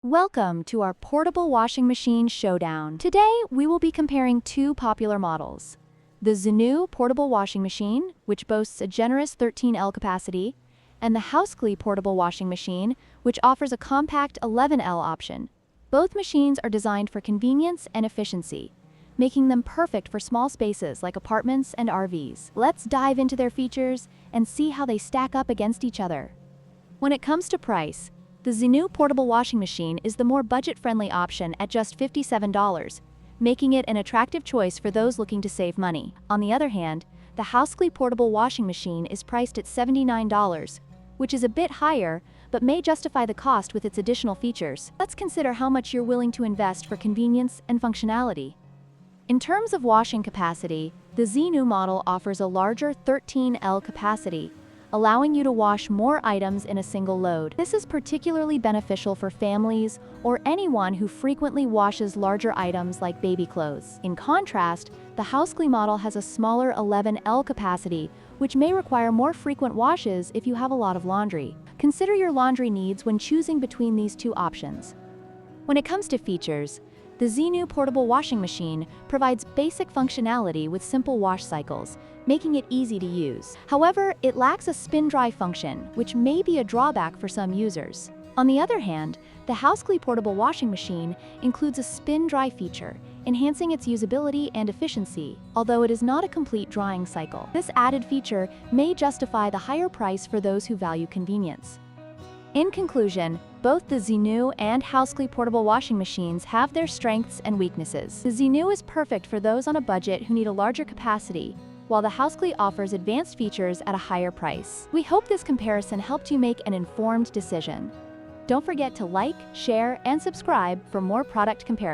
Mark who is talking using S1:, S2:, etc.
S1: Welcome to our portable washing machine showdown. Today, we will be comparing two popular models. The Zenu portable washing machine, which boasts a generous 13L capacity, and the Houseclean portable washing machine, which offers a compact 11L option. Both machines are designed for convenience and efficiency, making them perfect for small spaces like apartments and RVs. Let's dive into their features and see how they stack up against each other. When it comes to price, the Zenu portable washing machine is the more budget-friendly option at just $57, making it an attractive choice for those looking to save money. On the other hand, the Houseclean portable washing machine is priced at $79, which is a bit higher, but may justify the cost with its additional features. Let's consider how much you're willing to invest for convenience and functionality. In terms of washing capacity, the Zenu model offers a larger 13L capacity, allowing you to wash more items in a single load. This is particularly beneficial for families or anyone who frequently washes larger items like baby clothes. In contrast, the Houseclean model has a smaller 11L capacity, which may require more frequent washes if you have a lot of laundry. Consider your laundry needs when choosing between these two options. When it comes to features, the Zenu portable washing machine provides basic functionality with simple wash cycles, making it easy to use. However, it lacks a spin-dry function, which may be a drawback for some users. On the other hand, the Houseclean portable washing machine includes a spin-dry feature, enhancing its usability and efficiency, although it is not a complete drying cycle. This added feature may justify the higher price for those who value convenience. In conclusion, both the Zenu and Houseclean portable washing machines have their strengths and weaknesses. The Zenu is perfect for those on a budget who need a larger capacity, while the Houseclean offers advanced features at a higher price. We hope this comparison helped you make an informed decision. Don't forget to like, share, and subscribe for more product comparisons.